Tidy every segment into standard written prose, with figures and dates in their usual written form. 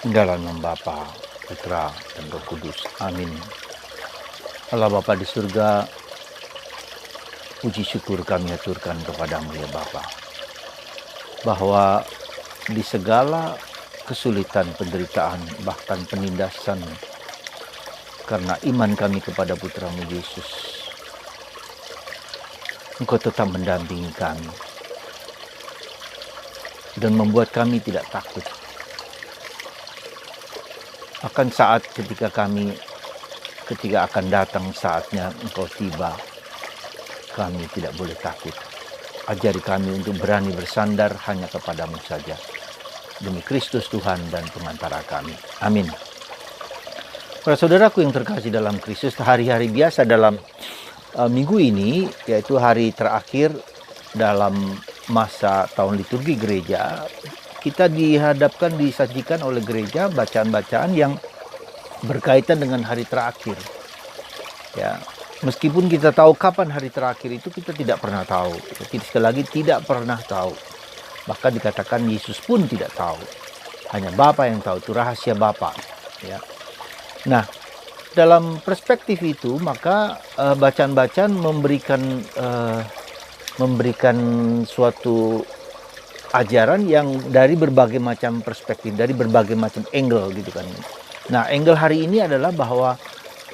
Dalam nama Bapa, Putra, dan Roh Kudus. Amin. Allah Bapa di surga, puji syukur kami aturkan kepadamu ya Bapa, bahwa di segala kesulitan, penderitaan, bahkan penindasan, karena iman kami kepada Putramu Yesus, Engkau tetap mendampingi kami dan membuat kami tidak takut. Akan saat ketika akan datang saatnya Engkau tiba, kami tidak boleh takut. Ajari kami untuk berani bersandar hanya kepadamu saja. Demi Kristus Tuhan dan pengantara kami. Amin. Para saudaraku yang terkasih dalam Kristus, hari-hari biasa dalam minggu ini, yaitu hari terakhir dalam masa tahun liturgi gereja, kita disajikan oleh gereja bacaan-bacaan yang berkaitan dengan hari terakhir. Ya, meskipun kita tahu kapan hari terakhir itu, kita tidak pernah tahu. Sekali lagi, tidak pernah tahu. Bahkan dikatakan Yesus pun tidak tahu. Hanya Bapa yang tahu, itu rahasia Bapa. Ya. Nah, dalam perspektif itu, maka bacaan-bacaan memberikan suatu ajaran yang dari berbagai macam perspektif, dari berbagai macam angle gitu kan. Nah, angle hari ini adalah bahwa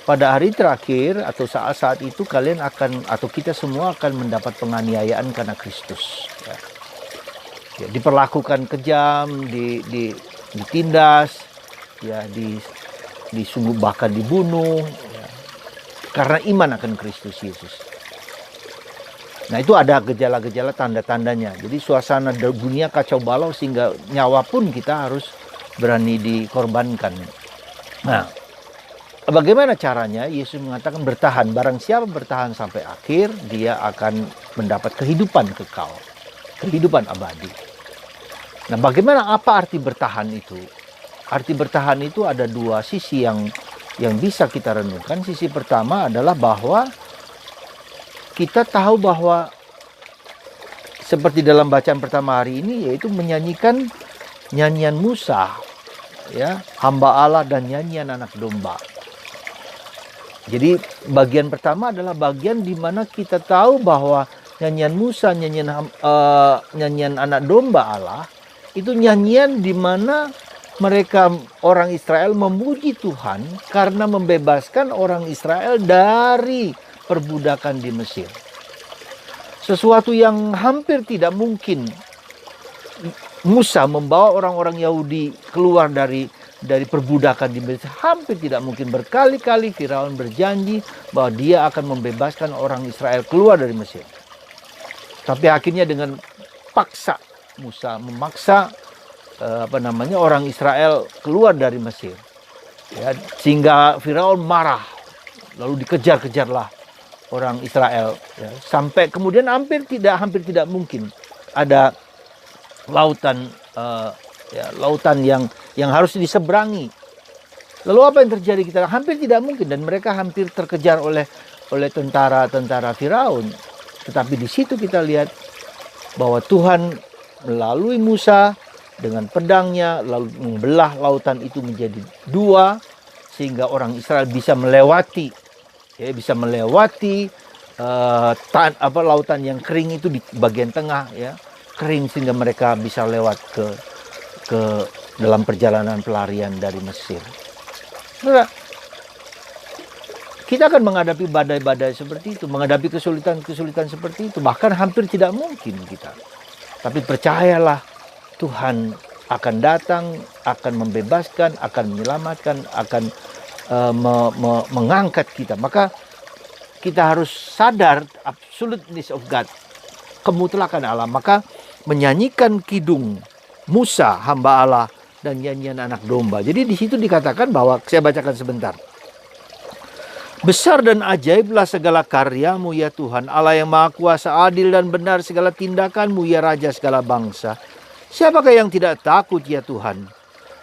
pada hari terakhir atau saat-saat itu kalian akan, atau kita semua akan mendapat penganiayaan karena Kristus. Ya, diperlakukan kejam, ditindas, ya, disungguh bahkan dibunuh, ya, karena iman akan Kristus Yesus. Nah, itu ada gejala-gejala tanda-tandanya. Jadi suasana dunia kacau balau sehingga nyawa pun kita harus berani dikorbankan. Nah, bagaimana caranya? Yesus mengatakan bertahan. Barang siapa bertahan sampai akhir, dia akan mendapat kehidupan kekal, kehidupan abadi. Nah, bagaimana, apa arti bertahan itu? Arti bertahan itu ada dua sisi yang bisa kita renungkan. Sisi pertama adalah bahwa kita tahu bahwa seperti dalam bacaan pertama hari ini, yaitu menyanyikan nyanyian Musa, ya, hamba Allah dan nyanyian anak domba. Jadi bagian pertama adalah bagian di mana kita tahu bahwa nyanyian Musa, nyanyian anak domba Allah, itu nyanyian di mana mereka orang Israel memuji Tuhan karena membebaskan orang Israel dari perbudakan di Mesir. Sesuatu yang hampir tidak mungkin. Musa membawa orang-orang Yahudi keluar dari perbudakan di Mesir. Hampir tidak mungkin. Berkali-kali Firaun berjanji bahwa dia akan membebaskan orang Israel keluar dari Mesir. Tapi akhirnya dengan paksa, Musa memaksa orang Israel keluar dari Mesir. Ya, sehingga Firaun marah. Lalu dikejar-kejarlah orang Israel, ya, sampai kemudian hampir tidak mungkin ada lautan yang harus diseberangi. Lalu apa yang terjadi? Kita hampir tidak mungkin, dan mereka hampir terkejar oleh tentara Firaun. Tetapi di situ kita lihat bahwa Tuhan melalui Musa dengan pedangnya lalu membelah lautan itu menjadi dua, sehingga orang Israel bisa melewati, ya, lautan yang kering itu di bagian tengah, ya, kering, sehingga mereka bisa lewat ke dalam perjalanan pelarian dari Mesir. Saudara, kita akan menghadapi badai-badai seperti itu, menghadapi kesulitan-kesulitan seperti itu, bahkan hampir tidak mungkin kita. Tapi percayalah, Tuhan akan datang, akan membebaskan, akan menyelamatkan, akan mengangkat kita. Maka kita harus sadar absoluteness of God, kemutlakan Allah. Maka menyanyikan kidung Musa hamba Allah dan nyanyian anak domba. Jadi di situ dikatakan bahwa, saya bacakan sebentar. Besar dan ajaiblah segala karyamu ya Tuhan, Allah yang maha kuasa, adil dan benar segala tindakanmu ya Raja segala bangsa. Siapakah yang tidak takut ya Tuhan,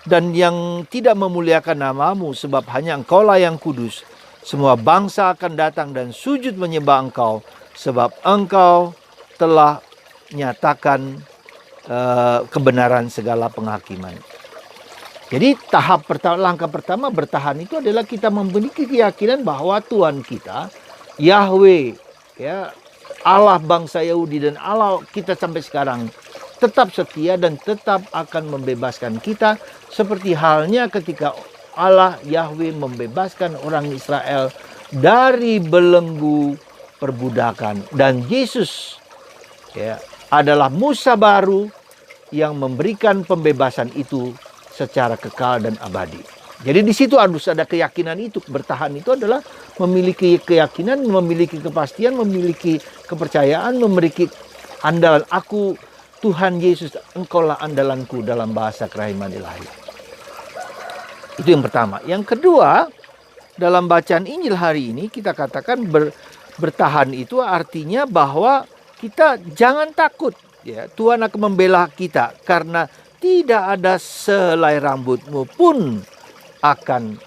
dan yang tidak memuliakan namamu, sebab hanya Engkaulah yang kudus. Semua bangsa akan datang dan sujud menyembah Engkau, sebab Engkau telah nyatakan kebenaran segala penghakiman. Jadi langkah pertama bertahan itu adalah kita memiliki keyakinan bahwa Tuhan kita, Yahweh, ya, Allah bangsa Yahudi dan Allah kita sampai sekarang tetap setia dan tetap akan membebaskan kita, seperti halnya ketika Allah Yahweh membebaskan orang Israel dari belenggu perbudakan, dan Yesus, ya, adalah Musa baru yang memberikan pembebasan itu secara kekal dan abadi. Jadi di situ harus ada keyakinan itu. Bertahan itu adalah memiliki keyakinan, memiliki kepastian, memiliki kepercayaan, memiliki andalan. Aku, Tuhan Yesus, Engkaulah andalanku, dalam bahasa kerahiman ilahi. Itu yang pertama. Yang kedua, dalam bacaan Injil hari ini kita katakan bertahan itu artinya bahwa kita jangan takut. Ya, Tuhan akan membela kita, karena tidak ada selai rambutmu pun akan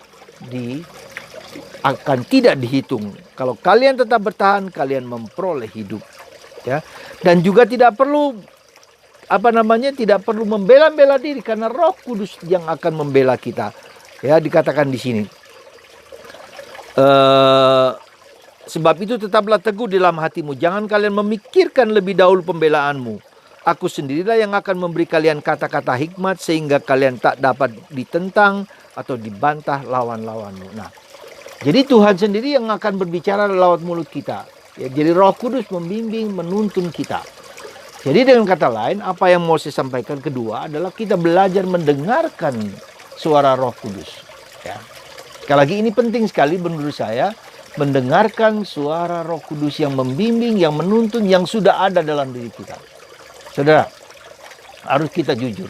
tidak dihitung. Kalau kalian tetap bertahan, kalian memperoleh hidup. Ya, dan juga tidak perlu tidak perlu membela-bela diri, karena Roh Kudus yang akan membela kita. Ya, dikatakan di sini. Sebab itu tetaplah teguh dalam hatimu, jangan kalian memikirkan lebih dahulu pembelaanmu. Aku sendirilah yang akan memberi kalian kata-kata hikmat, sehingga kalian tak dapat ditentang atau dibantah lawan-lawanmu. Nah, jadi Tuhan sendiri yang akan berbicara lewat mulut kita. Ya, jadi Roh Kudus membimbing, menuntun kita. Jadi dengan kata lain, apa yang mau saya sampaikan kedua adalah kita belajar mendengarkan suara Roh Kudus. Ya. Sekali lagi ini penting sekali menurut saya, mendengarkan suara Roh Kudus yang membimbing, yang menuntun, yang sudah ada dalam diri kita. Saudara, harus kita jujur.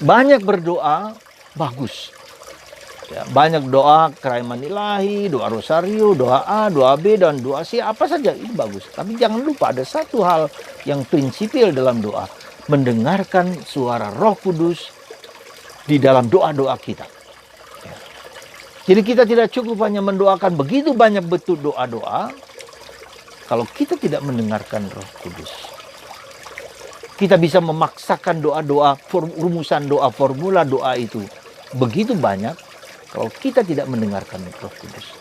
Banyak berdoa bagus. Ya, banyak doa kerahiman ilahi, doa rosario, doa A, doa B, dan doa C, apa saja itu bagus. Tapi jangan lupa ada satu hal yang prinsipil dalam doa. Mendengarkan suara Roh Kudus di dalam doa-doa kita. Ya. Jadi kita tidak cukup hanya mendoakan begitu banyak bentuk doa-doa, kalau kita tidak mendengarkan Roh Kudus. Kita bisa memaksakan doa-doa, rumusan doa, formula doa itu begitu banyak, kalau kita tidak mendengarkan Roh Kudus.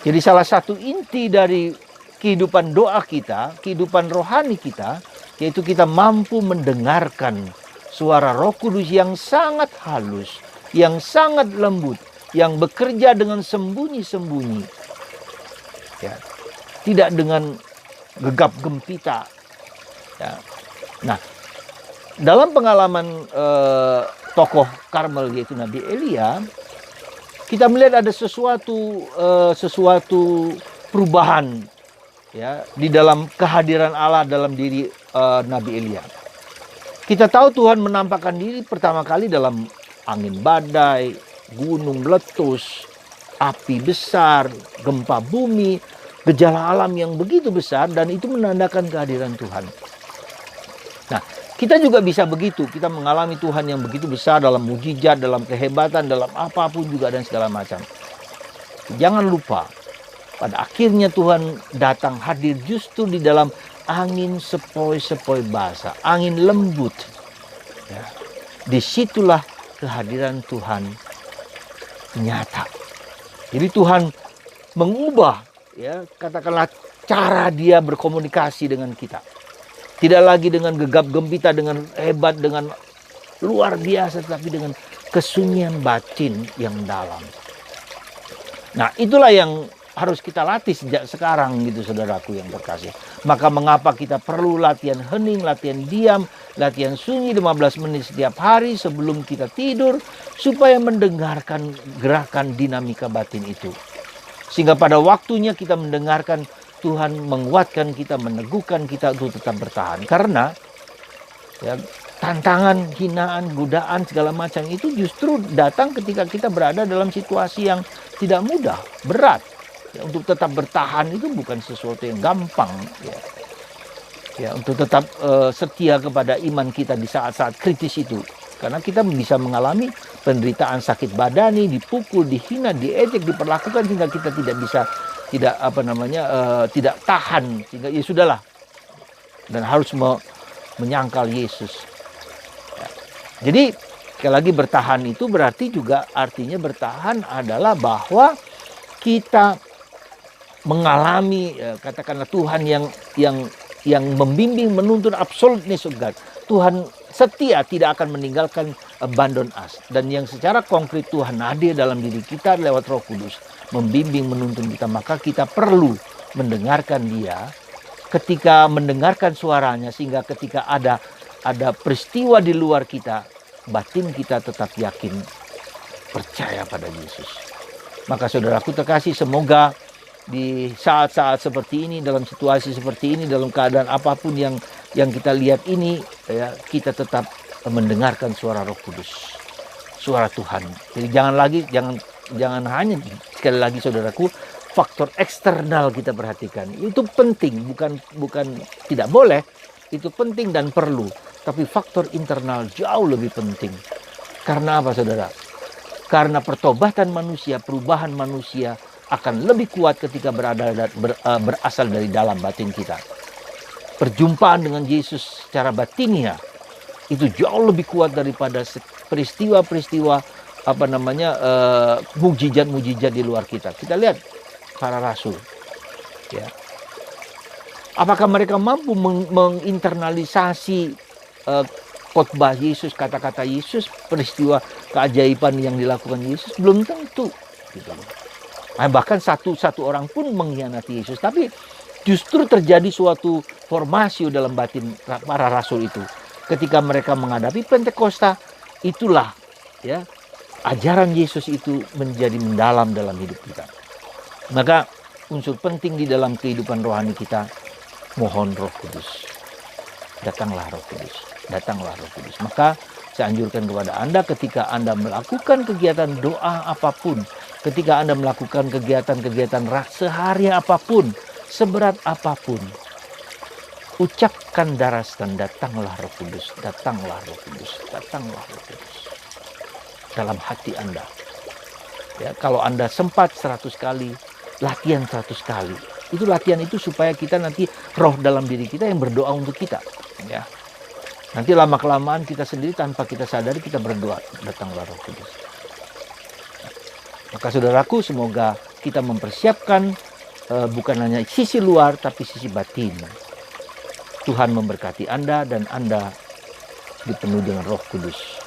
Jadi salah satu inti dari kehidupan doa kita, kehidupan rohani kita, yaitu kita mampu mendengarkan suara Roh Kudus yang sangat halus, yang sangat lembut, yang bekerja dengan sembunyi-sembunyi. Ya. Tidak dengan gegap gempita. Ya. Nah, dalam pengalaman tokoh Karmel yaitu Nabi Elia, kita melihat ada sesuatu perubahan, ya, di dalam kehadiran Allah dalam diri Nabi Elia. Kita tahu Tuhan menampakkan diri pertama kali dalam angin badai, gunung meletus, api besar, gempa bumi, gejala alam yang begitu besar, dan itu menandakan kehadiran Tuhan. Nah, kita juga bisa begitu. Kita mengalami Tuhan yang begitu besar dalam mujizat, dalam kehebatan, dalam apapun juga dan segala macam. Jangan lupa, pada akhirnya Tuhan datang hadir justru di dalam angin sepoi-sepoi basah, angin lembut. Ya. Disitulah kehadiran Tuhan nyata. Jadi Tuhan mengubah, ya, katakanlah cara dia berkomunikasi dengan kita. Tidak lagi dengan gegap gempita, dengan hebat, dengan luar biasa, tapi dengan kesunyian batin yang dalam. Nah, itulah yang harus kita latih sejak sekarang gitu, saudaraku yang terkasih. Maka mengapa kita perlu latihan hening, latihan diam, latihan sunyi 15 menit setiap hari sebelum kita tidur, supaya mendengarkan gerakan dinamika batin itu. Sehingga pada waktunya kita mendengarkan, Tuhan menguatkan kita, meneguhkan kita untuk tetap bertahan. Karena ya, tantangan, hinaan, godaan, segala macam itu justru datang ketika kita berada dalam situasi yang tidak mudah, berat. Ya, untuk tetap bertahan itu bukan sesuatu yang gampang. Ya, untuk tetap setia kepada iman kita di saat-saat kritis itu. Karena kita bisa mengalami penderitaan sakit badani, dipukul, dihina, diejek, diperlakukan sehingga kita tidak bisa, tidak tahan, sehingga ya sudahlah, dan harus menyangkal Yesus. Ya. Jadi sekali lagi bertahan itu berarti juga artinya bertahan adalah bahwa kita mengalami katakanlah Tuhan yang membimbing, menuntun absoluteness of God. Tuhan setia, tidak akan meninggalkan, abandon us. Dan yang secara konkret Tuhan hadir dalam diri kita lewat Roh Kudus, membimbing, menuntun kita. Maka kita perlu mendengarkan Dia, ketika mendengarkan suaranya, sehingga ketika ada peristiwa di luar kita, batin kita tetap yakin, percaya pada Yesus. Maka saudaraku terkasih, semoga di saat-saat seperti ini, dalam situasi seperti ini, dalam keadaan apapun yang kita lihat ini, ya, kita tetap mendengarkan suara Roh Kudus, suara Tuhan. Jadi jangan hanya, sekali lagi saudaraku, faktor eksternal kita perhatikan. Itu penting, bukan tidak boleh, itu penting dan perlu. Tapi faktor internal jauh lebih penting. Karena apa, saudara? Karena pertobatan manusia, perubahan manusia akan lebih kuat ketika berasal dari dalam batin kita. Perjumpaan dengan Yesus secara batiniah itu jauh lebih kuat daripada peristiwa-peristiwa mukjizat-mukjizat di luar kita. Kita lihat para rasul, ya. Apakah mereka mampu menginternalisasi khotbah Yesus, kata-kata Yesus, peristiwa keajaiban yang dilakukan Yesus? Belum tentu, gitu. Bahkan satu orang pun mengkhianati Yesus, tapi justru terjadi suatu formasi dalam batin para rasul itu. Ketika mereka menghadapi Pentakosta, itulah, ya, ajaran Yesus itu menjadi mendalam dalam hidup kita. Maka unsur penting di dalam kehidupan rohani kita, mohon Roh Kudus. Datanglah Roh Kudus, datanglah Roh Kudus. Maka saya anjurkan kepada Anda, ketika Anda melakukan kegiatan doa apapun, ketika Anda melakukan kegiatan-kegiatan sehari apapun, seberat apapun, ucapkan daraskan, datanglah Roh Kudus, datanglah Roh Kudus, datanglah Roh Kudus. Dalam hati Anda. Ya, kalau Anda sempat 100 kali, latihan 100 kali. Itu latihan itu supaya kita nanti roh dalam diri kita yang berdoa untuk kita. Ya. Nanti lama-kelamaan kita sendiri tanpa kita sadari kita berdoa, datanglah Roh Kudus. Maka saudaraku, semoga kita mempersiapkan bukan hanya sisi luar tapi sisi batin. Tuhan memberkati Anda dan Anda dipenuhi dengan Roh Kudus.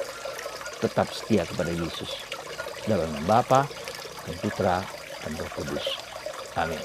Tetap setia kepada Yesus. Dalam nama Bapa dan Putra dan Roh Kudus. Amin.